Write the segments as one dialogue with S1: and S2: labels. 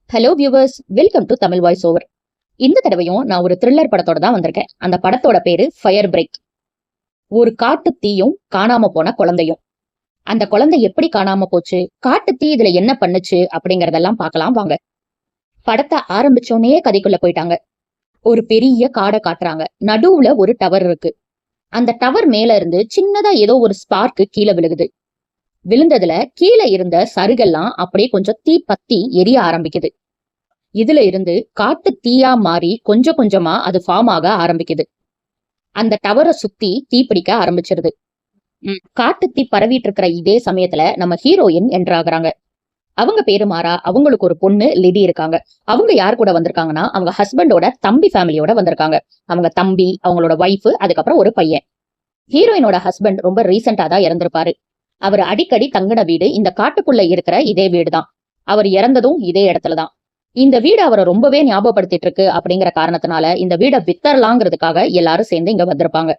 S1: Hello viewers, welcome to Tamil voice over. இந்த தடவையும் நான் ஒரு த்ரில்லர் படத்தோட தான் வந்திருக்கேன். அந்த படத்தோட பேரு ஃபயர் பிரேக். ஒரு காட்டு தீயும் காணாம போன குழந்தையும். அந்த குழந்தை எப்படி காணாம போச்சு, காட்டு தீ இதுல என்ன பண்ணுச்சு அப்படிங்கறதெல்லாம் பார்க்கலாம் வாங்க. படத்தை ஆரம்பிச்சோன்னே கதைக்குள்ள போயிட்டாங்க. ஒரு பெரிய காடை காட்டுறாங்க. நடுவுல ஒரு டவர் இருக்கு. அந்த டவர் மேல இருந்து சின்னதா ஏதோ ஒரு ஸ்பார்க் கீழே விழுகுது. விழுந்ததுல கீழே இருந்த சருகெல்லாம் அப்படியே கொஞ்சம் தீ பத்தி எரிய ஆரம்பிக்குது. இதுல இருந்து காட்டு தீயா மாறி கொஞ்சம் கொஞ்சமா அது ஃபார்ம் ஆக ஆரம்பிக்குது. அந்த டவரை சுத்தி தீ பிடிக்க ஆரம்பிச்சிருது. காட்டு தீ பரவிட்டு இருக்கிற இதே சமயத்துல நம்ம ஹீரோயின் என்ட்ராகுறாங்க. அவங்க பேரு மாறா. அவங்களுக்கு ஒரு பொண்ணு லிடி இருக்காங்க. அவங்க யார் கூட வந்திருக்காங்கன்னா அவங்க ஹஸ்பண்டோட தம்பி ஃபேமிலியோட வந்திருக்காங்க. அவங்க தம்பி, அவங்களோட ஒய்ஃப், அதுக்கப்புறம் ஒரு பையன். ஹீரோயினோட ஹஸ்பண்ட் ரொம்ப ரீசெண்டா தான் இறந்திருப்பாரு. அவர் அடிக்கடி தங்கின வீடு இந்த காட்டுக்குள்ள இருக்கிற இதே வீடுதான். அவர் இறந்ததும் இதே இடத்துலதான். இந்த வீடு அவரை ரொம்பவே ஞாபகப்படுத்திட்டு இருக்கு அப்படிங்கிற காரணத்தினால இந்த வீடை வித்தரலாங்கிறதுக்காக எல்லாரும் சேர்ந்து இங்க வந்திருப்பாங்க.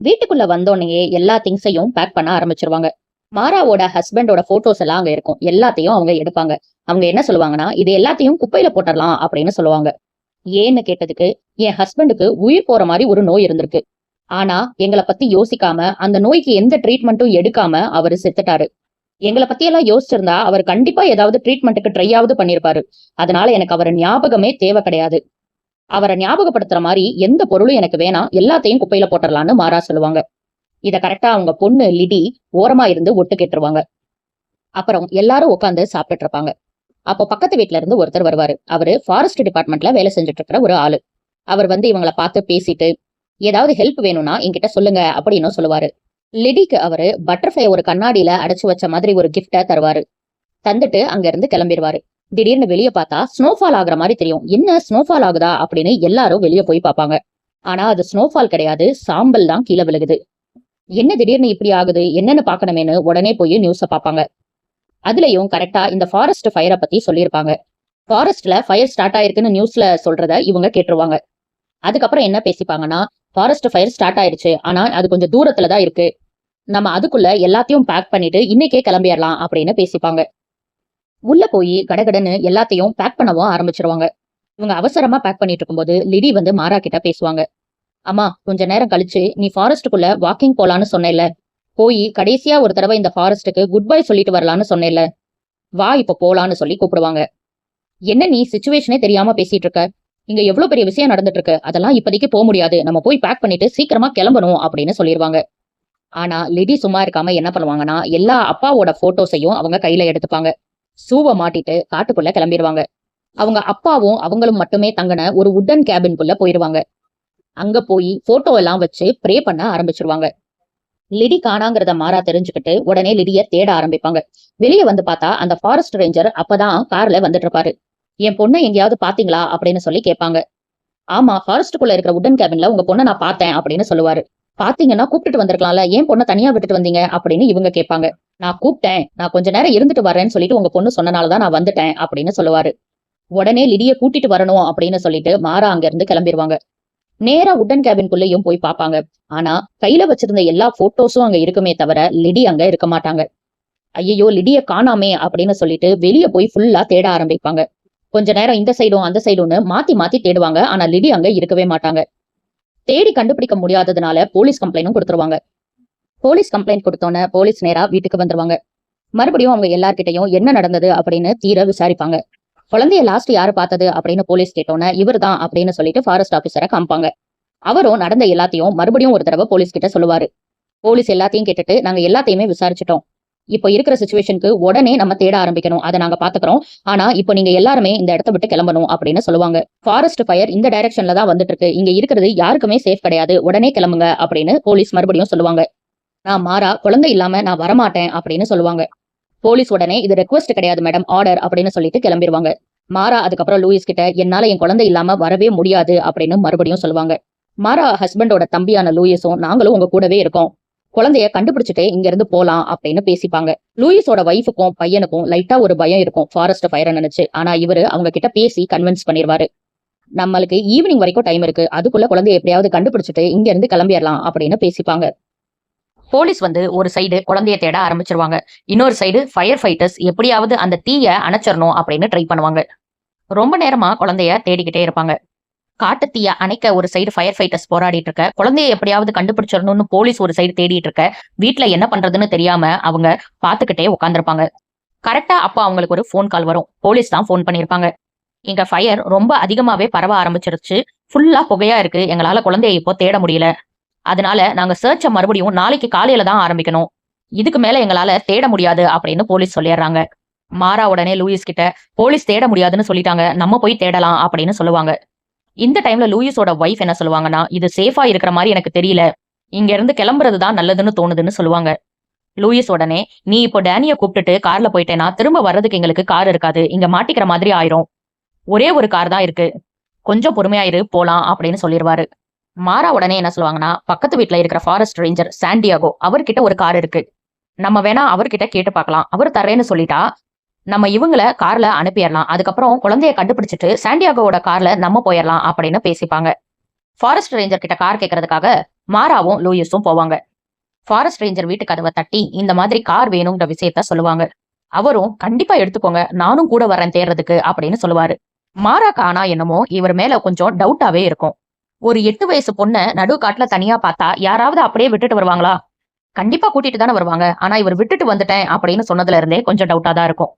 S1: வீட்டுக்குள்ள வந்தோடனே எல்லா திங்ஸையும் பேக் பண்ண ஆரம்பிச்சிருவாங்க. மாராவோட ஹஸ்பண்டோட போட்டோஸ் எல்லாம் அங்க இருக்கும். எல்லாத்தையும் அவங்க எடுப்பாங்க. அவங்க என்ன சொல்லுவாங்கன்னா, இது எல்லாத்தையும் குப்பையில போட்டுடலாம் அப்படின்னு சொல்லுவாங்க. ஏன்னு கேட்டதுக்கு, என் ஹஸ்பண்டுக்கு உயிர் போற மாதிரி ஒரு நோய் இருந்திருக்கு. ஆனா எங்களை பத்தி யோசிக்காம அந்த நோய்க்கு எந்த ட்ரீட்மெண்ட்டும் எடுக்காம அவரு செத்துட்டாரு. எங்களை பத்தி எல்லாம் யோசிச்சிருந்தா அவர் கண்டிப்பா ஏதாவது ட்ரீட்மெண்ட்டுக்கு ட்ரையாவது பண்ணிருப்பாரு. அதனால எனக்கு அவர் ஞாபகமே தேவை கிடையாது. அவரை ஞாபகப்படுத்துற மாதிரி எந்த பொருளும் எனக்கு வேணாம், எல்லாத்தையும் குப்பையில போட்டுடலான்னு மாறா சொல்லுவாங்க. இத கரெக்டா அவங்க பொண்ணு லிடி ஓரமா இருந்து ஒட்டு கேட்டுருவாங்க. அப்புறம் எல்லாரும் உட்காந்து சாப்பிட்டுட்டு இருப்பாங்க. அப்போ பக்கத்து வீட்டுல இருந்து ஒருத்தர் வருவாரு. அவரு ஃபாரஸ்ட் டிபார்ட்மெண்ட்ல வேலை செஞ்சுட்டு இருக்கிற ஒரு ஆளு. அவர் வந்து இவங்களை பார்த்து பேசிட்டு, ஏதாவது ஹெல்ப் வேணும்னா என்கிட்ட சொல்லுங்க அப்படின்னு சொல்லுவாரு. லிடிக்கு அவரு பட்டர்ஃப்ளை ஒரு கண்ணாடியில அடைச்சு வச்ச மாதிரி ஒரு கிஃப்ட தருவாரு. தந்துட்டு அங்க இருந்து கிளம்பிடுவாரு. திடீர்னு வெளியே பார்த்தா ஸ்னோஃபால் ஆகுற மாதிரி தெரியும். என்ன ஸ்னோஃபால் ஆகுதா அப்படின்னு எல்லாரும் வெளியே போய் பார்ப்பாங்க. ஆனா அது ஸ்னோஃபால் கிடையாது, சாம்பல் தான் கீழே விழுகுது. என்ன திடீர்னு இப்படி ஆகுது, என்னன்னு பாக்கணுமேனு உடனே போய் நியூஸ பார்ப்பாங்க. அதுலயும் கரெக்டா இந்த ஃபாரஸ்ட் ஃபயரை பத்தி சொல்லியிருப்பாங்க. ஃபாரஸ்ட்ல ஃபயர் ஸ்டார்ட் ஆயிருக்குன்னு நியூஸ்ல சொல்றத இவங்க கேட்டுருவாங்க. அதுக்கப்புறம் என்ன பேசிப்பாங்கன்னா, ஃபாரஸ்ட் ஃபயர் ஸ்டார்ட் ஆயிடுச்சு, ஆனா அது கொஞ்சம் தூரத்துலதான் இருக்கு, நம்ம அதுக்குள்ள எல்லாத்தையும் பேக் பண்ணிட்டு இன்னைக்கே கிளம்பிடலாம் அப்படின்னு பேசிப்பாங்க. உள்ள போய் கடகடன்னு எல்லாத்தையும் பேக் பண்ணவும் ஆரம்பிச்சிருவாங்க. இவங்க அவசரமா பேக் பண்ணிட்டு இருக்கும்போது லிடி வந்து மாறா கிட்ட பேசுவாங்க. அம்மா, கொஞ்ச நேரம் கழிச்சு நீ ஃபாரஸ்டுக்குள்ள வாக்கிங் போலான்னு சொன்னேல்ல, போய் கடைசியா ஒரு தடவை இந்த ஃபாரஸ்டுக்கு குட் பை சொல்லிட்டு வரலான்னு சொன்னேல்ல, வா இப்ப போலான்னு சொல்லி கூப்பிடுவாங்க. என்ன நீ சிச்சுவேஷனே தெரியாம பேசிட்டு இருக்க, இங்க எவ்வளவு பெரிய விஷயம் நடந்துட்டு இருக்கு, அதெல்லாம் இப்போதைக்கு போக முடியாது, நம்ம போய் பேக் பண்ணிட்டு சீக்கிரமா கிளம்பணும் அப்படின்னு சொல்லிடுவாங்க. ஆனா லிடி சும்மா இருக்காம என்ன பண்ணுவாங்கன்னா, எல்லா அப்பாவோட போட்டோஸையும் அவங்க கையில எடுத்துப்பாங்க. சூவை மாட்டிட்டு காட்டுக்குள்ள கிளம்பிடுவாங்க. அவங்க அப்பாவும் அவங்களும் மட்டுமே தங்கின ஒரு உட்டன் கேபின்குள்ள போயிருவாங்க. அங்க போய் போட்டோ எல்லாம் வச்சு ப்ரே பண்ண ஆரம்பிச்சிருவாங்க. லிடி காணாங்கிறத மாறா தெரிஞ்சுக்கிட்டு உடனே லிடிய தேட ஆரம்பிப்பாங்க. வெளியே வந்து பார்த்தா அந்த ஃபாரஸ்ட் ரேஞ்சர் அப்பதான் கார்ல வந்துட்டு இருப்பாரு. என் பொண்ணை எங்கேயாவது பாத்தீங்களா அப்படின்னு சொல்லி கேட்பாங்க. ஆமா, ஃபாரஸ்டுக்குள்ள இருக்கிற உட்டன் கேபின்ல உங்க பொண்ணை நான் பார்த்தேன் அப்படின்னு சொல்லுவாரு. பாத்தீங்கன்னா கூப்பிட்டு வந்திருக்கலாம்ல, ஏன் பொண்ணை தனியா விட்டுட்டு வந்தீங்க அப்படின்னு இவங்க கேட்பாங்க. நான் கூப்பிட்டேன், நான் கொஞ்ச நேரம் இருந்துட்டு வரேன்னு சொல்லிட்டு உங்க பொண்ணு சொன்னனாலதான் நான் வந்துட்டேன் அப்படின்னு சொல்லுவாரு. உடனே லிடிய கூட்டிட்டு வரணும் அப்படின்னு சொல்லிட்டு மாறா அங்க இருந்து கிளம்பிடுவாங்க. நேரா உட்டன் கேபின்குள்ளேயும் போய் பார்ப்பாங்க. ஆனா கையில வச்சிருந்த எல்லா போட்டோஸும் அங்க இருக்குமே தவிர லிடி அங்க இருக்க மாட்டாங்க. ஐயோ, லிடிய காணாமே அப்படின்னு சொல்லிட்டு வெளியே போய் ஃபுல்லா தேட ஆரம்பிப்பாங்க. கொஞ்ச நேரம் இந்த சைடும் அந்த சைடும்னு மாத்தி மாத்தி தேடுவாங்க. ஆனா லிடி அங்க இருக்கவே மாட்டாங்க. தேடி கண்டுபிடிக்க முடியாததுனால போலீஸ் கம்ப்ளைண்டும் கொடுத்துருவாங்க. போலீஸ் கம்ப்ளைண்ட் கொடுத்தோன்னே போலீஸ் நேரா வீட்டுக்கு வந்துருவாங்க. மறுபடியும் அவங்க எல்லார்கிட்டையும் என்ன நடந்தது அப்படின்னு தீர விசாரிப்பாங்க. குழந்தைய லாஸ்ட் யாரு பார்த்தது அப்படின்னு போலீஸ் கேட்டோன்னே இவர் தான் அப்படின்னு சொல்லிட்டு ஃபாரஸ்ட் ஆபீசரை காமிப்பாங்க. அவரும் நடந்த எல்லாத்தையும் மறுபடியும் ஒரு தடவை போலீஸ் கிட்ட சொல்லுவாரு. போலீஸ் எல்லாத்தையும் கேட்டுட்டு, நாங்க எல்லாத்தையுமே விசாரிச்சிட்டோம், இப்போ இருக்கிற சிச்சுவேஷனுக்கு உடனே நம்ம தேட ஆரம்பிக்கணும், அதை நாங்க பாத்துக்கிறோம், ஆனா இப்போ நீங்க எல்லாருமே இந்த இடத்த விட்டு கிளம்பணும் அப்படின்னு சொல்லுவாங்க. ஃபாரஸ்ட் ஃபயர் இந்த டைரக்ஷன்ல தான் வந்துட்டு இருக்கு, இங்க இருக்கிறது யாருக்குமே சேஃப் கிடையாது, உடனே கிளம்புங்க அப்படின்னு போலீஸ் மறுபடியும் சொல்லுவாங்க. நான் மாறா குழந்தை இல்லாம நான் வரமாட்டேன் அப்படின்னு சொல்லுவாங்க. போலீஸ் உடனே இது ரெக்வஸ்ட் கிடையாது மேடம், ஆர்டர் அப்படின்னு சொல்லிட்டு கிளம்பிடுவாங்க. மாறா அதுக்கப்புறம் லூயிஸ் கிட்ட என்னால என் குழந்தை இல்லாம வரவே முடியாது அப்படின்னு மறுபடியும் சொல்லுவாங்க. மாறா ஹஸ்பண்டோட தம்பியான லூயிஸும் நாங்களும் உங்க கூடவே இருக்கோம், குழந்தைய கண்டுபிடிச்சிட்டே இங்க இருந்து போலாம் அப்படின்னு பேசிப்பாங்க. லூயிஸோட வைஃபுக்கும் பையனுக்கும் லைட்டா ஒரு பயம் இருக்கும் ஃபாரஸ்ட் ஃபயரை நினைச்சு. ஆனா இவரு அவங்க கிட்ட பேசி கன்வின்ஸ் பண்ணிடுவாரு. நம்மளுக்கு ஈவினிங் வரைக்கும் டைம் இருக்கு, அதுக்குள்ள குழந்தைய எப்படியாவது கண்டுபிடிச்சிட்டு இங்க இருந்து கிளம்பிடலாம் அப்படின்னு பேசிப்பாங்க. போலீஸ் வந்து ஒரு சைடு குழந்தைய தேட ஆரம்பிச்சிருவாங்க. இன்னொரு சைடு ஃபயர் ஃபைட்டர்ஸ் எப்படியாவது அந்த தீய அணைச்சிடணும் அப்படின்னு ட்ரை பண்ணுவாங்க. ரொம்ப நேரமா குழந்தைய தேடிக்கிட்டே இருப்பாங்க. காட்டுத்தீய அணைக்க ஒரு சைடு ஃபயர் ஃபைட்டர்ஸ் போராடிட்டு இருக்க, குழந்தைய எப்படியாவது கண்டுபிடிச்சிடணும்னு போலீஸ் ஒரு சைடு தேடிட்டு இருக்க, வீட்ல என்ன பண்றதுன்னு தெரியாம அவங்க பாத்துக்கிட்டே உட்கார்ந்திருப்பாங்க. கரெக்டா அப்ப அவங்களுக்கு ஒரு ஃபோன் கால் வரும். போலீஸ் தான் ஃபோன் பண்ணியிருப்பாங்க. "எங்க ஃபயர் ரொம்ப அதிகமாவே பரவ ஆரம்பிச்சிருச்சு. ஃபுல்லா புகையா இருக்கு. எங்களால குழந்தைய இப்போ தேட முடியல. அதனால நாங்க சர்ச்ச மறுபடியும் நாளைக்கு காலையில தான் ஆரம்பிக்கணும். இதுக்கு மேல எங்களால தேட முடியாது" அப்படின்னு போலீஸ் சொல்லிடுறாங்க. மாறா உடனே லூயிஸ் கிட்ட, "போலீஸ் தேட முடியாதுன்னு சொல்லிட்டாங்க. நம்ம போய் தேடலாம்" அப்படின்னு சொல்லுவாங்க. இந்த டைம்ல லூயிஸோட வைஃப் என்ன சொல்லுவாங்கன்னா, "இது சேஃபா இருக்கிற மாரி எனக்கு தெரியல. இங்க இருந்து கிளம்புறது தான் நல்லதுன்னு தோணுதுன்னு" சொல்லுவாங்க. லூயிஸ் உடனே, "நீ இப்போ டேனிய கூப்பிட்டுட்டு கார்ல போயிட்டேன்னா திரும்ப வர்றதுக்கு எங்களுக்கு கார் இருக்காது. இங்க மாட்டிக்கிற மாதிரி ஆயிரும். ஒரே ஒரு கார் தான் இருக்கு. கொஞ்சம் பொறுமையா இரு, போலாம்" அப்படின்னு சொல்லிருவாரு. மாறா உடனே என்ன சொல்லுவாங்கன்னா, பக்கத்து வீட்ல இருக்கிற ஃபாரஸ்ட் ரேஞ்சர் சாண்டியாகோ அவர்கிட்ட ஒரு கார் இருக்கு. நம்ம வேணா அவர்கிட்ட கேட்டு பார்க்கலாம். அவர் தரேன்னு சொல்லிட்டா, நம்ம இவங்கள கார்ல அனுப்பியறலாம். அதுக்கப்புறம் குழந்தைய கண்டுபிடிச்சிட்டு சாண்டியாகோவோட கார்ல நம்ம போயிரலாம் அப்படின்னு பேசிப்பாங்க. ஃபாரஸ்ட் ரேஞ்சர் கிட்ட கார் கேட்கறதுக்காக மாராவும் லூயிஸும் போவாங்க. ஃபாரஸ்ட் ரேஞ்சர் வீட்டு கதவை தட்டி இந்த மாதிரி கார் வேணுங்கிற விஷயத்த சொல்லுவாங்க. அவரும், "கண்டிப்பா எடுத்துக்கோங்க. நானும் கூட வரேன் தேடுறதுக்கு" அப்படின்னு சொல்லுவாரு. மாராக்கு ஆனா என்னமோ இவர் மேல கொஞ்சம் டவுட்டாவே இருக்கும். ஒரு 8 வயசு பொண்ண நடு காட்டுல தனியா பார்த்தா யாராவது அப்படியே விட்டுட்டு வருவாங்களா? கண்டிப்பா கூட்டிட்டு தானே வருவாங்க. ஆனா இவர் விட்டுட்டு வந்துட்டேன் அப்படின்னு சொன்னதுல இருந்தே கொஞ்சம் டவுட்டா தான் இருக்கும்.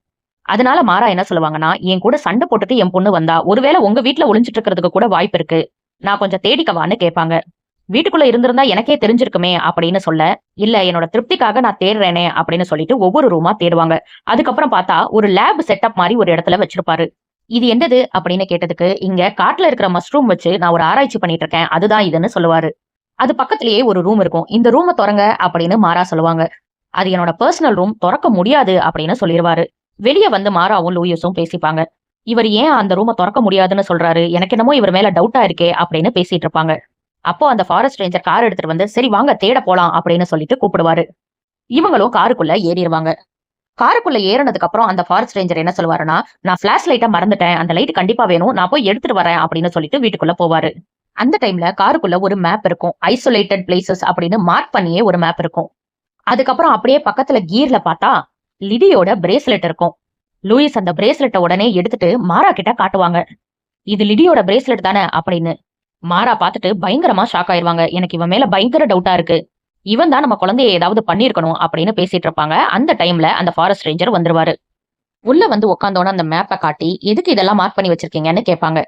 S1: அதனால மாறா என்ன சொல்லுவாங்கன்னா, "என் கூட சண்டை போட்டுட்டு என் பொண்ணு வந்தா, ஒருவேளை உங்க வீட்ல ஒளிஞ்சிட்டு இருக்கிறதுக்கு கூட வாய்ப்பு இருக்கு. நான் கொஞ்சம் தேடிக்கவான்னு" கேட்பாங்க. "வீட்டுக்குள்ள இருந்திருந்தா எனக்கே தெரிஞ்சிருக்குமே" அப்படின்னு சொல்ல, "இல்ல என்னோட திருப்திக்காக நான் தேடுறேனே" அப்படின்னு சொல்லிட்டு ஒவ்வொரு ரூமா தேடுவாங்க. அதுக்கப்புறம் பார்த்தா ஒரு லேப் செட்டப் மாரி ஒரு இடத்துல வச்சிருப்பாரு. "இது என்னது?" அப்படின்னு கேட்டதுக்கு, "இங்க காட்டுல இருக்கிற மஷ்ரூம் வச்சு நான் ஒரு ஆராய்ச்சி பண்ணிட்டு இருக்கேன். அதுதான் இதுன்னு" சொல்லுவாரு. அது பக்கத்திலேயே ஒரு ரூம் இருக்கும். "இந்த ரூம தொறங்க" அப்படின்னு மாறா சொல்லுவாங்க. "அது என்னோட பர்சனல் ரூம். தொறக்க முடியாது" அப்படின்னு சொல்லிருவாரு. வெளிய வந்து மாறாவும் லூயிஸும் பேசிப்பாங்க. "இவர் ஏன் அந்த ரூம தொறக்க முடியாதுன்னு சொல்றாரு? எனக்கு என்னமோ இவர் மேல டவுட்டா இருக்கே" அப்படின்னு பேசிட்டு இருப்பாங்க. அப்போ அந்த ஃபாரஸ்ட் ரேஞ்சர் கார் எடுத்துட்டு வந்து, "சரி வாங்க தேட போலாம்" அப்படின்னு சொல்லிட்டு கூப்பிடுவாரு. இவங்களும் காருக்குள்ள ஏறிருவாங்க. காருக்குள்ள ஏறுனதுக்கு அப்புறம் அந்த ஃபாரஸ்ட் ரேஞ்சர் என்ன சொல்லுவாருன்னா, "நான் ஃபிளாஷ் லைட்ட மறந்துட்டேன். அந்த லைட் கண்டிப்பா வேணும். நான் போய் எடுத்துட்டு வரேன்" அப்படின்னு சொல்லிட்டு வீட்டுக்குள்ள போவாரு. அந்த டைம்ல காருக்குள்ள ஒரு மேப் இருக்கும். ஐசோலேட்டட் பிளேசஸ் அப்படின்னு மார்க் பண்ணியே ஒரு மேப் இருக்கும். அதுக்கப்புறம் அப்படியே பக்கத்துல கீர்ல பார்த்தா லிடியோட பிரேஸ்லெட் இருக்கும். லூயிஸ் அந்த பிரேஸ்லெட்ட உடனே எடுத்துட்டு மாரா கிட்ட காட்டுவாங்க. "இது லிடியோட பிரேஸ்லெட் தானே" அப்படின்னு. மாரா பார்த்துட்டு பயங்கரமா ஷாக் ஆயிருவாங்க. "எனக்கு இவன் மேல பயங்கர டவுட்டா இருக்கு. இவன் தான் நம்ம குழந்தைய ஏதாவது பண்ணியிருக்கணும்" அப்படின்னு பேசிட்டு இருப்பாங்க. அந்த டைம்ல அந்த ஃபாரஸ்ட் ரேஞ்சர் வந்துருவாரு. உள்ள வந்து உட்கார்ந்தோன அந்த மேப்ப காட்டி, "எதுக்கு இதெல்லாம் மார்க் பண்ணி வச்சிருக்கீங்கன்னு?" கேட்பாங்க.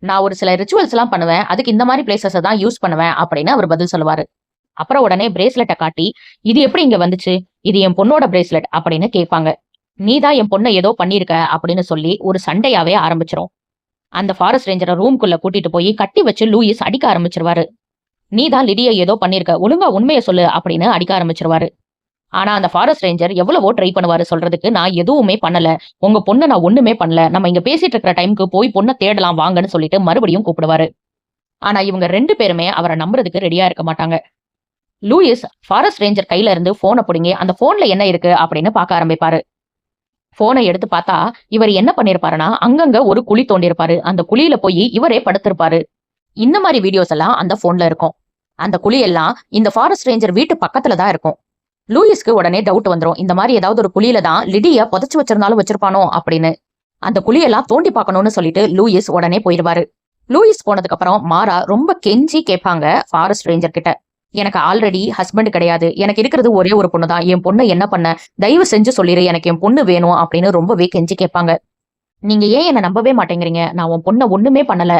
S1: "நான் ஒரு சில ரிச்சுவல்ஸ் எல்லாம் பண்ணுவேன். அதுக்கு இந்த மாதிரி பிளேசஸ தான் யூஸ் பண்ணுவேன்" அப்படின்னு அவர் பதில் சொல்லுவாரு. அப்புறம் உடனே பிரேஸ்லெட்ட காட்டி, "இது எப்படி இங்க வந்துச்சு? இது என் பொண்ணோட பிரேஸ்லெட்" அப்படின்னு கேட்பாங்க. "நீ தான் என் பொண்ண ஏதோ பண்ணியிருக்க" அப்படின்னு சொல்லி ஒரு சண்டையாவே ஆரம்பிச்சிரும். அந்த ஃபாரஸ்ட் ரேஞ்சர ரூம்குள்ள கூட்டிட்டு போய் கட்டி வச்சு லூயிஸ் அடிக்க ஆரம்பிச்சிருவாரு. "நீ தான் லிடிய ஏதோ பண்ணியிருக்க. ஒழுங்கா உண்மைய சொல்லு" அப்படின்னு அடிக்க ஆரம்பிச்சிருவாரு. ஆனா அந்த ஃபாரஸ்ட் ரேஞ்சர் எவ்வளவோ ட்ரை பண்ணுவாரு சொல்றதுக்கு, "நான் எதுவுமே பண்ணல. உங்க பொண்ண நான் ஒண்ணுமே பண்ணல. நம்ம இங்க பேசிட்டு இருக்கிற டைம்க்கு போய் பொண்ண தேடலாம் வாங்கன்னு" சொல்லிட்டு மறுபடியும் கூப்பிடுவாரு. ஆனா இவங்க 2 பேருமே அவர நம்புறதுக்கு ரெடியா இருக்க மாட்டாங்க. லூயிஸ் ஃபாரஸ்ட் ரேஞ்சர் கையில இருந்து போன புடுங்கி, அந்த போன்ல என்ன இருக்கு அப்படின்னு பார்க்க ஆரம்பிப்பாரு. போனை எடுத்து பார்த்தா, இவர் என்ன பண்ணிருப்பாருன்னா, அங்கங்க ஒரு குழி தோண்டியிருப்பாரு. அந்த குழியில போய் இவரே படுத்திருப்பாரு. இந்த மாதிரி வீடியோஸ் எல்லாம் அந்த போன்ல இருக்கும். அந்த குழி எல்லாம் இந்த ஃபாரஸ்ட் ரேஞ்சர் வீட்டு பக்கத்துல தான் இருக்கும். லூயிஸ்க்கு உடனே டவுட் வந்துரும். இந்த மாதிரி ஏதாவது ஒரு குழியில தான் லிடிய புதைச்சு வச்சிருந்தாலும் வச்சிருப்பானோ அப்படின்னு. அந்த குழியெல்லாம் தோண்டி பார்க்கணும்னு சொல்லிட்டு லூயிஸ் உடனே போயிருவாரு. லூயிஸ் போனதுக்கு அப்புறம் மாரா ரொம்ப கெஞ்சி கேட்பாங்க ஃபாரஸ்ட் ரேஞ்சர் கிட்ட. "எனக்கு ஆல்ரெடி ஹஸ்பண்ட் கிடையாது. எனக்கு இருக்கிறது ஒரே ஒரு பொண்ணு தான். என் பொண்ண என்ன பண்ண? தயவு செஞ்சு சொல்லிரு. எனக்கு என் பொண்ணு வேணும்" அப்படின்னு ரொம்பவே கெஞ்சி கேட்பாங்க. "நீங்க ஏன் என்ன நம்பவே மாட்டேங்கிறீங்க? நான் உன் பொண்ண ஒண்ணுமே பண்ணல.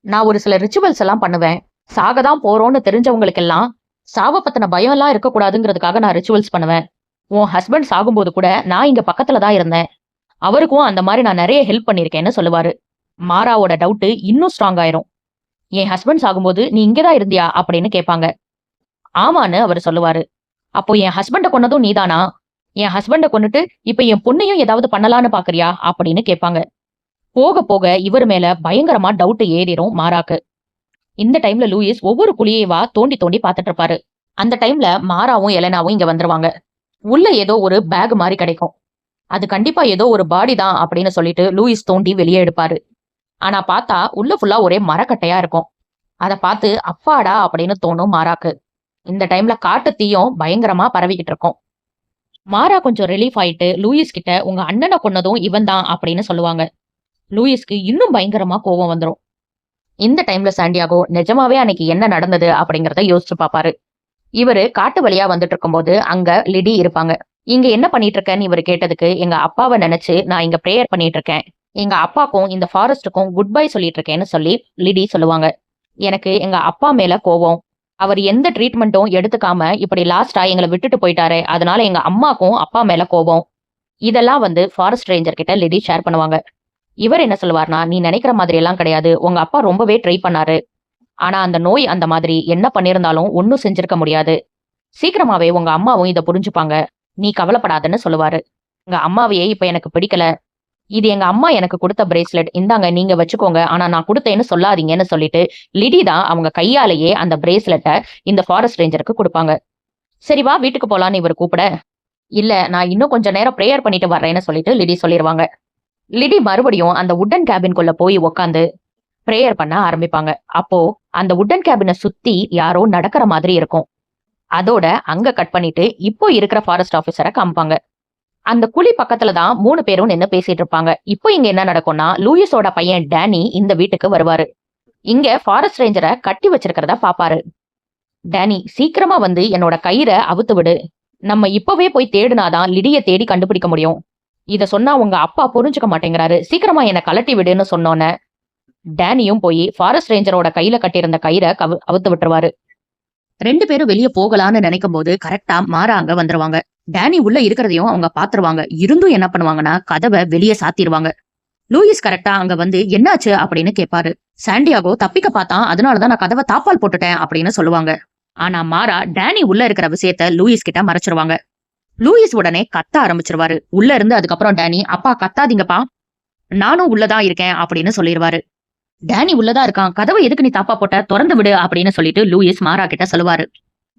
S1: நான் ஒரு சில ரிச்சுவல்ஸ் எல்லாம் பண்ணுவேன். சாக தான் போறோம்னு தெரிஞ்சவங்களுக்கெல்லாம் சாவ பத்தின பயம் எல்லாம் இருக்கக்கூடாதுங்கிறதுக்காக நான் ரிச்சுவல்ஸ் பண்ணுவேன். உன் ஹஸ்பண்ட் சாகும்போது கூட நான் இங்க பக்கத்துல தான் இருந்தேன். அவருக்கும் அந்த மாதிரி நான் நிறைய ஹெல்ப் பண்ணியிருக்கேன்னு" சொல்லுவாரு. மாராவோட டவுட் இன்னும் ஸ்ட்ராங் ஆயிரும். "என் ஹஸ்பண்ட் சாகும்போது நீ இங்கதான் இருந்தியா?" அப்படின்னு கேட்பாங்க. ஆமான்னு அவரு சொல்லுவாரு. "அப்போ என் ஹஸ்பண்ட கொன்னதும் நீதானா? என் ஹஸ்பண்ட கொன்னுட்டு இப்ப என் பொண்ணையும் ஏதாவது பண்ணலான்னு பாக்குறியா?" அப்படின்னு கேட்பாங்க. போக போக இவர் மேல பயங்கரமா டவுட் ஏறிரும் மாராக்கு. இந்த டைம்ல லூயிஸ் ஒவ்வொரு குழியவா தோண்டி தோண்டி பாத்துட்டு இருப்பாரு. அந்த டைம்ல மாராவும் எலனாவும் இங்க வந்துருவாங்க. உள்ள ஏதோ ஒரு பேக் மாதிரி கிடைக்கும். அது கண்டிப்பா ஏதோ ஒரு பாடி தான் அப்படின்னு சொல்லிட்டு லூயிஸ் தோண்டி வெளியே எடுப்பாரு. ஆனா பார்த்தா உள்ள ஃபுல்லா ஒரே மரக்கட்டையா இருக்கும். அத பார்த்து அப்பாடா அப்படின்னு தோணும் மாராக்கு. இந்த டைம்ல காட்டு தீயும் பயங்கரமா பரவிக்கிட்டு இருக்கும். மாரா கொஞ்சம் ரிலீஃப் ஆயிட்டு லூயிஸ் கிட்ட, "உங்க அண்ணனை கொன்னதும் இவன் தான்" அப்படின்னு சொல்லுவாங்க. லூயிஸ்க்கு இன்னும் பயங்கரமா கோவம் வந்துரும். இந்த டைம்ல சாண்டியாகோ நிஜமாவே அன்னைக்கு என்ன நடந்தது அப்படிங்கறத யோசிச்சு பாப்பாரு. இவரு காட்டு வழியா வந்துட்டு இருக்கும்போது அங்க லிடி இருப்பாங்க. இங்க என்ன பண்ணிட்டு இருக்கேன்னு இவரு கேட்டதுக்கு, எங்க அப்பாவை நினைச்சு நான் இங்க பிரேயர் பண்ணிட்டு இருக்கேன். எங்க அப்பாக்கும் இந்த ஃபாரஸ்டுக்கும் குட் பை சொல்லிட்டு இருக்கேன்னு சொல்லி லிடி சொல்லுவாங்க. எனக்கு எங்க அப்பா மேல கோவம். அவர் எந்த ட்ரீட்மெண்ட்டும் எடுத்துக்காம இப்படி லாஸ்டா எங்களை விட்டுட்டு போயிட்டாரு. அதனால எங்க அம்மாக்கும் அப்பா மேல கோவம். இதெல்லாம் ஃபாரஸ்ட் ரேஞ்சர் கிட்ட லிடி ஷேர் பண்ணுவாங்க. இவர் என்ன சொல்லுவார்னா, நீ நினைக்கிற மாதிரி எல்லாம் கிடையாது. உங்க அப்பா ரொம்பவே ட்ரை பண்ணாரு. ஆனா அந்த நோய் அந்த மாதிரி என்ன பண்ணிருந்தாலும் ஒன்னும் செஞ்சிருக்க முடியாது. சீக்கிரமாவே உங்க அம்மாவும் இதை புரிஞ்சுப்பாங்க. நீ கவலைப்படாதன்னு சொல்லுவாரு. எங்க அம்மாவையே இப்ப எனக்கு பிடிக்கல. இது எங்க அம்மா எனக்கு கொடுத்த பிரேஸ்லெட். இந்தாங்க நீங்க வச்சுக்கோங்க. ஆனா நான் கொடுத்தேன்னு சொல்லாதீங்கன்னு சொல்லிட்டு லிடி தான் அவங்க கையாலேயே அந்த பிரேஸ்லெட்டை இந்த ஃபாரஸ்ட் ரேஞ்சருக்கு கொடுப்பாங்க. சரி வா வீட்டுக்கு போலான்னு இவர் கூப்பிட, இல்ல நான் இன்னும் கொஞ்ச நேரம் பிரேயர் பண்ணிட்டு வர்றேன்னு சொல்லிட்டு லிடி சொல்லிடுவாங்க. லிடி மறுபடியும் அந்த உட்டன் கேபின்குள்ள போய் உக்காந்து பிரேயர் பண்ண ஆரம்பிப்பாங்க. அப்போ அந்த உட்டன் கேபினை சுத்தி யாரோ நடக்கிற மாதிரி இருக்கும். அதோட அங்க கட் பண்ணிட்டு இப்போ இருக்கிற ஃபாரஸ்ட் ஆபீசரை காமிப்பாங்க. அந்த குழி பக்கத்துல தான் 3 பேரும் நின்னு பேசிட்டு இருப்பாங்க. இப்போ இங்க என்ன நடக்கும்னா, லூயிஸோட பையன் டேனி இந்த வீட்டுக்கு வருவாரு. இங்க ஃபாரஸ்ட் ரேஞ்சரை கட்டி வச்சிருக்கிறத பாப்பாரு. டேனி, சீக்கிரமா வந்து என்னோட கயிறை அவுத்து விடு. நம்ம இப்பவே போய் தேடினாதான் லிடிய தேடி கண்டுபிடிக்க முடியும். இத சொன்னா உங்க அப்பா புரிஞ்சுக்க மாட்டேங்கிறாரு. சீக்கிரமா என்னை கலட்டி விடுன்னு சொன்னோன்ன டேனியும் போய் ஃபாரஸ்ட் ரேஞ்சரோட கையில கட்டியிருந்த கயிறை அவுத்து விட்டுருவாரு. 2 பேரும் வெளியே போகலான்னு நினைக்கும் போது கரெக்டா மாறா அங்க வந்துருவாங்க. டேனி உள்ள இருக்கிறதையும் அவங்க பாத்துருவாங்க. இருந்தும் என்ன பண்ணுவாங்கன்னா, கதவை வெளியே சாத்திடுவாங்க. லூயிஸ் கரெக்டா அங்க வந்து என்னாச்சு அப்படின்னு கேட்பாரு. சாண்டியாகோ தப்பிக்க பார்த்தான், அதனாலதான் நான் கதவை தாப்பால் போட்டுட்டேன் அப்படின்னு சொல்லுவாங்க. ஆனா மாறா டேனி உள்ள இருக்கிற விஷயத்த லூயிஸ் கிட்ட மறைச்சிருவாங்க. லூயிஸ் உடனே கத்த ஆரம்பிச்சிருவாரு. உள்ள இருந்து அதுக்கப்புறம் டேனி, அப்பா கத்தாதீங்கப்பா, நானும் உள்ளதான் இருக்கேன் அப்படின்னு சொல்லிடுவாரு. டேனி உள்ளதா இருக்கான், கதவை எதுக்கு நீ தாப்பா போட்ட, திறந்து விடு அப்படின்னு சொல்லிட்டு லூயிஸ் மாறா கிட்ட சொல்லுவாரு.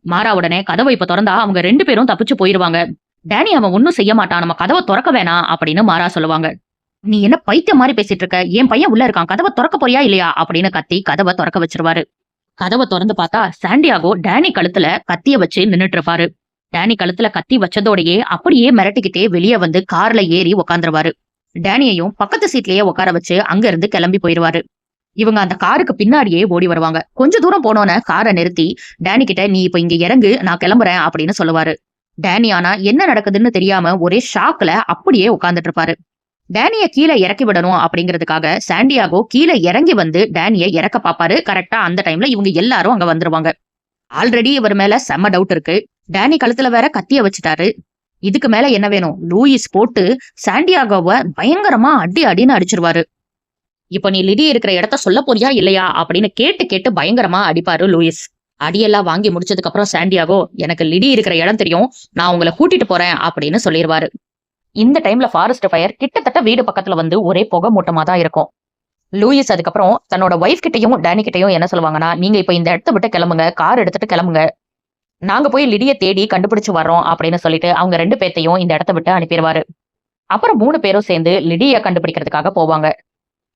S1: மாறா உடனே, கதவை இப்ப திறந்தா அவங்க 2 பேரும் தப்பிச்சு போயிருவாங்க. டேனி அவன் ஒன்னும் செய்ய மாட்டான், நம்ம கதவை திறக்க வேணாம் அப்படின்னு மாறா சொல்லுவாங்க. நீ என்ன பைத்தியம் மாதிரி பேசிட்டு இருக்க, என் பையன் உள்ள இருக்கான், கதவை திறக்க போறியா இல்லையா அப்படின்னு கத்தி கதவை திறக்க வச்சிருவாரு. கதவை திறந்து பார்த்தா சாண்டியாகோ டேனி கழுத்துல கத்திய வச்சு நின்னுட்டு இருப்பாரு. டேனி கழுத்துல கத்தி வச்சதோடயே அப்படியே மிரட்டிக்கிட்டே வெளியே வந்து கார்ல ஏறி உக்காந்துருவாரு. டேனியையும் பக்கத்து சீட்லயே உட்கார வச்சு அங்க இருந்து கிளம்பி போயிருவாரு. இவங்க அந்த காருக்கு பின்னாடியே ஓடி வருவாங்க. கொஞ்ச தூரம் போனோன்னு காரை நிறுத்தி டேனி கிட்ட, நீ இப்ப இங்க இறங்கு, நான் கிளம்புறேன் அப்படின்னு சொல்லுவாரு. டேனி ஆனா என்ன நடக்குதுன்னு தெரியாம ஒரே ஷாக்ல அப்படியே உட்கார்ந்துட்டு இருப்பாரு. டேனிய கீழே இறக்கி விடணும் அப்படிங்கிறதுக்காக சாண்டியாகோ கீழே இறங்கி வந்து டேனிய இறக்க பாப்பாரு. கரெக்டா அந்த டைம்ல இவங்க எல்லாரும் அங்க வந்துருவாங்க. ஆல்ரெடி இவர் மேல செம்ம டவுட் இருக்கு. டேனி கழுத்துல வேற கத்திய வச்சுட்டாரு. இதுக்கு மேல என்ன வேணும்? லூயிஸ் போட்டு சாண்டியாகோவை பயங்கரமா அடின்னு அடிச்சிருவாரு. இப்ப நீ லிடி இருக்கிற இடத்த சொல்ல போறியா இல்லையா அப்படின்னு கேட்டு கேட்டு பயங்கரமா அடிப்பாரு லூயிஸ். அடியெல்லாம் வாங்கி முடிச்சதுக்கு அப்புறம் சாண்டியாகோ, எனக்கு லிடி இருக்கிற இடம் தெரியும், நான் உங்களை கூட்டிட்டு போறேன் அப்படின்னு சொல்லிடுவாரு. இந்த டைம்ல ஃபாரஸ்ட் ஃபயர் கிட்டத்தட்ட வீடு பக்கத்துல வந்து ஒரே புகை மூட்டமா தான் இருக்கும். லூயிஸ் அதுக்கப்புறம் தன்னோட ஒய்ஃப் கிட்டையும் டேனி கிட்டையும் என்ன சொல்லுவாங்கன்னா, நீங்க இப்ப இந்த இடத்த விட்டு கிளம்புங்க, கார் எடுத்துட்டு கிளம்புங்க, நாங்க போய் லிடிய தேடி கண்டுபிடிச்சு வர்றோம் அப்படின்னு சொல்லிட்டு அவங்க 2 பேர்த்தையும் இந்த இடத்த விட்டு அனுப்பிடுவாரு. அப்புறம் 3 பேரும் சேர்ந்து லிடிய கண்டுபிடிக்கிறதுக்காக போவாங்க.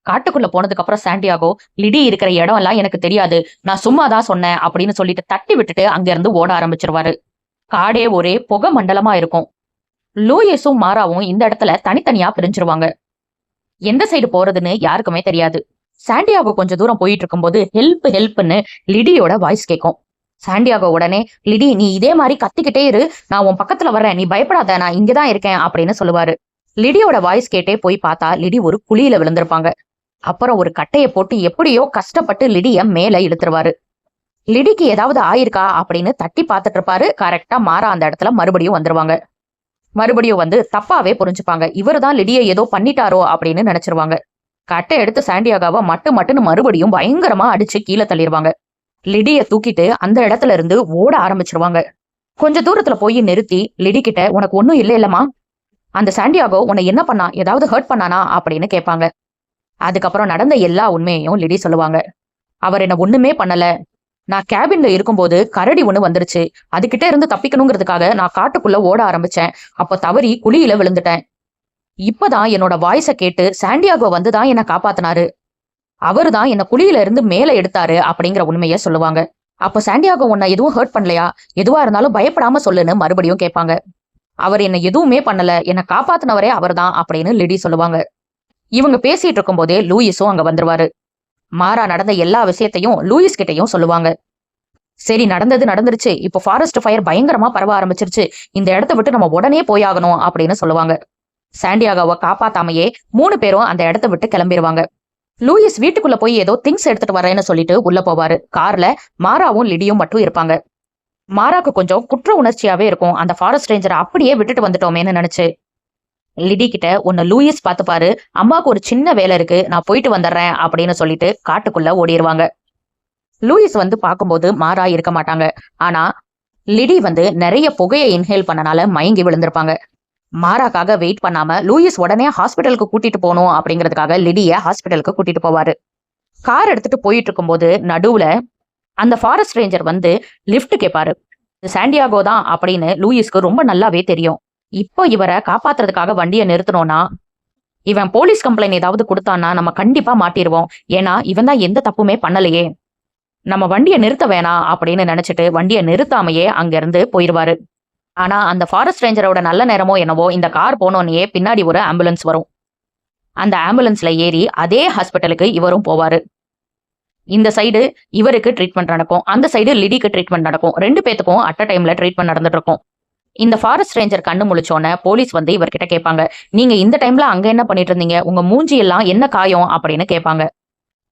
S1: காட்டுக்குள்ள போனதுக்கு அப்புறம் சாண்டியாகோ, லிடி இருக்கிற இடம் எல்லாம் எனக்கு தெரியாது, நான் சும்மா தான் சொன்னேன் அப்படின்னு சொல்லிட்டு தட்டி விட்டுட்டு அங்க இருந்து ஓட ஆரம்பிச்சிருவாரு. காடே ஒரே புகை மண்டலமா இருக்கும். லூயிஸும் மாறாவும் இந்த இடத்துல தனித்தனியா பிரிஞ்சிருவாங்க. எந்த சைடு போறதுன்னு யாருக்குமே தெரியாது. சாண்டியாகோ கொஞ்ச தூரம் போயிட்டு இருக்கும்போது ஹெல்ப்னு லிடியோட வாய்ஸ் கேட்கும். சாண்டியாகோ உடனே, லிடி நீ இதே மாதிரி கத்திக்கிட்டே இரு, நான் உன் பக்கத்துல வர்றேன், நீ பயப்படாத, நான் இங்கதான் இருக்கேன் அப்படின்னு சொல்லுவாரு. லிடியோட வாய்ஸ் கேட்டே போய் பார்த்தா லிடி ஒரு குழியில விழுந்திருப்பாங்க. அப்புறம் ஒரு கட்டைய போட்டு எப்படியோ கஷ்டப்பட்டு லிடிய மேல இழுத்துருவாரு. லிடிக்கு ஏதாவது ஆயிருக்கா அப்படின்னு தட்டி பார்த்துட்டு இருப்பாரு. கரெக்டா மாறா அந்த இடத்துல மறுபடியும் வந்துருவாங்க. மறுபடியும் வந்து தப்பாவே புரிஞ்சுப்பாங்க. இவருதான் லிடியை ஏதோ பண்ணிட்டாரோ அப்படின்னு நினைச்சிருவாங்க. கட்டை எடுத்து சாண்டியாகாவை மட்டுன்னு மறுபடியும் பயங்கரமா அடிச்சு கீழே தள்ளிடுவாங்க. லிடிய தூக்கிட்டு அந்த இடத்துல இருந்து ஓட ஆரம்பிச்சிருவாங்க. கொஞ்ச தூரத்துல போய் நிறுத்தி லிடி கிட்ட, உனக்கு ஒன்னும் இல்லம்மா, அந்த சாண்டியாகோ உன்னை என்ன பண்ணா, ஏதாவது ஹர்ட் பண்ணானா அப்படின்னு கேட்பாங்க. அதுக்கப்புறம் நடந்த எல்லா உண்மையையும் லிடி சொல்லுவாங்க. அவர் என்ன ஒண்ணுமே பண்ணல, நான் கேபின்ல இருக்கும்போது கரடி ஒண்ணு வந்துருச்சு, அதுகிட்ட இருந்து தப்பிக்கணுங்கிறதுக்காக நான் காட்டுக்குள்ள ஓட ஆரம்பிச்சேன், அப்ப தவறி குழியில விழுந்துட்டேன். இப்பதான் என்னோட வாய்ஸ கேட்டு சாண்டியாகோ வந்துதான் என்ன காப்பாத்தினாரு, அவருதான் என்ன குழியில இருந்து மேல எடுத்தாரு அப்படிங்கிற உண்மைய சொல்லுவாங்க. அப்ப சாண்டியாகோ உன்னை எதுவும் ஹர்ட் பண்ணலையா, எதுவா இருந்தாலும் பயப்படாம சொல்லுன்னு மறுபடியும் கேட்பாங்க. அவர் என்ன எதுவுமே பண்ணல, என்ன காப்பாத்தினவரே அவர்தான் அப்படின்னு லிடி சொல்லுவாங்க. இவங்க பேசிட்டு இருக்கும் போதே லூயிஸும் அங்க வந்துருவாரு. மாறா நடந்த எல்லா விஷயத்தையும் லூயிஸ் கிட்டையும் சொல்லுவாங்க. சரி, நடந்தது நடந்துருச்சு, இப்போ ஃபாரஸ்ட் ஃபயர் பயங்கரமா பரவ ஆரம்பிச்சிருச்சு, இந்த இடத்த விட்டு நம்ம உடனே போயாகணும் அப்படின்னு சொல்லுவாங்க. சாண்டியாகோவை காப்பாத்தாமையே 3 பேரும் அந்த இடத்த விட்டு கிளம்பிடுவாங்க. லூயிஸ் வீட்டுக்குள்ள போய் ஏதோ திங்ஸ் எடுத்துட்டு வரேன்னு சொல்லிட்டு உள்ள போவாரு. கார்ல மாராவும் லிடியும் மட்டும் இருப்பாங்க. மாராக்கு கொஞ்சம் குற்ற உணர்ச்சியாவே இருக்கும், அந்த ஃபாரஸ்ட் ரேஞ்சரை அப்படியே விட்டுட்டு வந்துட்டோமேன்னு நினைச்சு. லிடி கிட்ட உன்னை லூயிஸ் பாத்துப்பாரு, அம்மாவுக்கு ஒரு சின்ன வேலை இருக்கு, நான் போயிட்டு வந்துடுறேன் அப்படின்னு சொல்லிட்டு காட்டுக்குள்ள ஓடிடுவாங்க. லூயிஸ் வந்து பார்க்கும்போது மாறா இருக்க மாட்டாங்க. ஆனா லிடி வந்து நிறைய புகையை இன்ஹேல் பண்ணனால மயங்கி விழுந்திருப்பாங்க. மாறாக்காக வெயிட் பண்ணாம லூயிஸ் உடனே ஹாஸ்பிட்டலுக்கு கூட்டிட்டு போகணும் அப்படிங்கிறதுக்காக லிடிய ஹாஸ்பிட்டலுக்கு கூட்டிட்டு போவாரு. கார் எடுத்துட்டு போயிட்டு இருக்கும்போது நடுவுல அந்த ஃபாரஸ்ட் ரேஞ்சர் வந்து லிஃப்ட் கேட்பாரு. சாண்டியாகோ தான் அப்படின்னு லூயிஸ்க்கு ரொம்ப நல்லாவே தெரியும். இப்போ இவரை காப்பாத்துறதுக்காக வண்டியை நிறுத்தணும்னா, இவன் போலீஸ் கம்ப்ளைண்ட் ஏதாவது கொடுத்தான்னா நம்ம கண்டிப்பா மாட்டிடுவோம். ஏன்னா இவன் தான் எந்த தப்புமே பண்ணலையே, நம்ம வண்டியை நிறுத்த வேணாம் அப்படின்னு நினைச்சிட்டு வண்டியை நிறுத்தாமையே அங்க இருந்து போயிடுவாரு. ஆனா அந்த ஃபாரஸ்ட் ரேஞ்சரோட நல்ல நேரமோ என்னவோ, இந்த கார் போனோன்னே பின்னாடி ஒரு ஆம்புலன்ஸ் வரும். அந்த ஆம்புலன்ஸ்ல ஏறி அதே ஹாஸ்பிட்டலுக்கு இவரும் போவாரு. இந்த சைடு இவருக்கு ட்ரீட்மெண்ட் நடக்கும், அந்த சைடு லிடிக்கு ட்ரீட்மெண்ட் நடக்கும். 2 பேத்துக்கும் அட் அ டைம்ல ட்ரீட்மெண்ட் நடந்துட்டு இருக்கும். இந்த ஃபாரஸ்ட் ரேஞ்சர் கண்ணு முழிச்சோன்னே போலீஸ் வந்து இவர்கிட்ட கேட்பாங்க, நீங்க இந்த டைம்ல அங்க என்ன பண்ணிட்டு இருந்தீங்க, உங்க மூஞ்சி எல்லாம் என்ன காயம் அப்படின்னு கேட்பாங்க.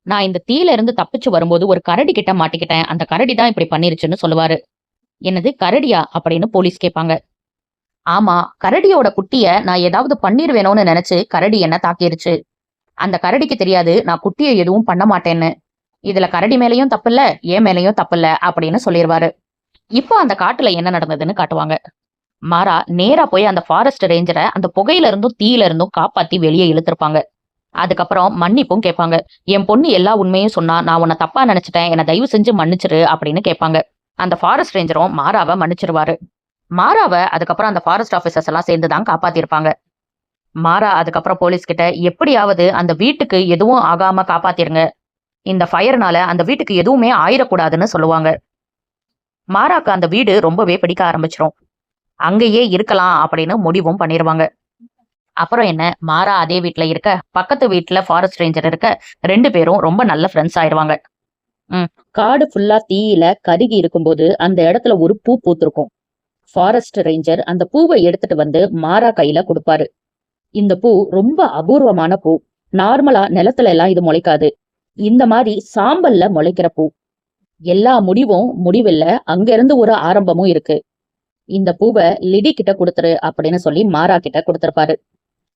S1: நான் இந்த தீயில இருந்து தப்பிச்சு வரும்போது ஒரு கரடி கிட்ட மாட்டிக்கிட்டேன், அந்த கரடி தான் இப்படி பண்ணிருச்சுன்னு சொல்லுவாரு. என்னது கரடியா அப்படின்னு போலீஸ் கேட்பாங்க. ஆமா, கரடியோட குட்டிய நான் ஏதாவது பண்ணிருவேணும்னு நினைச்சு கரடி என்ன தாக்கிருச்சு. அந்த கரடிக்கு தெரியாது நான் குட்டியை எதுவும் பண்ண மாட்டேன்னு. இதுல கரடி மேலயும் தப்பில்ல, என் மேலயும் தப்பில்ல அப்படின்னு சொல்லிடுவாரு. இப்போ அந்த காட்டுல என்ன நடந்ததுன்னு காட்டுவாங்க. மாறா நேரா போய் அந்த ஃபாரஸ்ட் ரேஞ்சரை அந்த புகையில இருந்தும் தீயில இருந்தும் காப்பாத்தி வெளியே இழுத்திருப்பாங்க. அதுக்கப்புறம் மன்னிப்பும் கேட்பாங்க. என் பொண்ணு எல்லா உண்மையும் சொன்னா, நான் உன்னை தப்பா நினைச்சிட்டேன், என்னை தயவு செஞ்சு மன்னிச்சிரு அப்படின்னு கேட்பாங்க. அந்த ஃபாரஸ்ட் ரேஞ்சரும் மாறாவை மன்னிச்சிருவாரு. மாறாவை அதுக்கப்புறம் அந்த ஃபாரஸ்ட் ஆபீசர்ஸ் எல்லாம் சேர்ந்துதான் காப்பாத்திருப்பாங்க. மாறா அதுக்கப்புறம் போலீஸ் கிட்ட எப்படியாவது அந்த வீட்டுக்கு எதுவும் ஆகாம காப்பாத்திருங்க, இந்த ஃபயர்னால அந்த வீட்டுக்கு எதுவுமே ஆயிடக்கூடாதுன்னு சொல்லுவாங்க. மாறாக்கு அந்த வீடு ரொம்பவே பிடிக்க ஆரம்பிச்சிரும். அங்கேயே இருக்கலாம் அப்படின்னு முடிவும் பண்ணிருவாங்க. அப்புறம் என்ன, மாறா அதே வீட்டுல இருக்க, பக்கத்து வீட்டுல ஃபாரஸ்ட் ரேஞ்சர் இருக்க, 2 பேரும் ரொம்ப நல்ல ஃப்ரெண்ட்ஸ் ஆயிடுவாங்க. காடு ஃபுல்லா தீயில கருகி இருக்கும்போது அந்த இடத்துல ஒரு பூ பூத்திருக்கும். ஃபாரஸ்ட் ரேஞ்சர் அந்த பூவை எடுத்துட்டு வந்து மாறா கையில கொடுப்பாரு. இந்த பூ ரொம்ப அபூர்வமான பூ, நார்மலா நிலத்துல எல்லாம் இது முளைக்காது, இந்த மாதிரி சாம்பல்ல முளைக்கிற பூ. எல்லா முடிவும் முடிவில்ல, அங்க இருந்து ஒரு ஆரம்பமும் இருக்கு. இந்த பூவை லிடி கிட்ட கொடுத்துரு அப்படின்னு சொல்லி மாறா கிட்ட கொடுத்திருப்பாரு.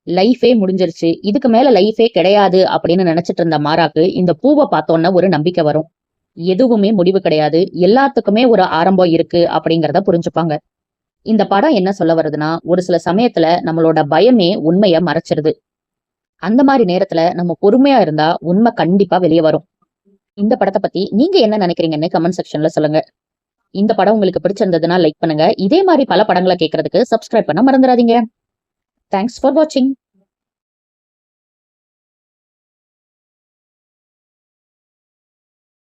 S1: லைஃபே முடிஞ்சிருச்சு, இதுக்கு மேல லைஃபே கிடையாது அப்படின்னு நினைச்சிட்டு இருந்த மாறாக்கு இந்த பூவை பார்த்தோன்னா ஒரு நம்பிக்கை வரும். எதுவுமே முடிவு கிடையாது, எல்லாத்துக்குமே ஒரு ஆரம்பம் இருக்கு அப்படிங்கிறத புரிஞ்சுப்பாங்க. இந்த படம் என்ன சொல்ல வருதுன்னா, ஒரு சில சமயத்துல நம்மளோட பயமே உண்மைய மறைச்சிருது. அந்த மாதிரி நேரத்துல நம்ம பொறுமையா இருந்தா உண்மை கண்டிப்பா வெளியே வரும். இந்த படத்தை பத்தி நீங்க என்ன நினைக்கிறீங்கன்னு கமெண்ட் செக்ஷன்ல சொல்லுங்க. இந்த படம் உங்களுக்கு பிடிச்சிருந்ததுன்னா லைக் பண்ணுங்க. இதே மாதிரி பல படங்களை கேட்கறதுக்கு சப்ஸ்கிரைப் பண்ண மறந்துடாதீங்க. தேங்க்ஸ் ஃபார் வாட்சிங்.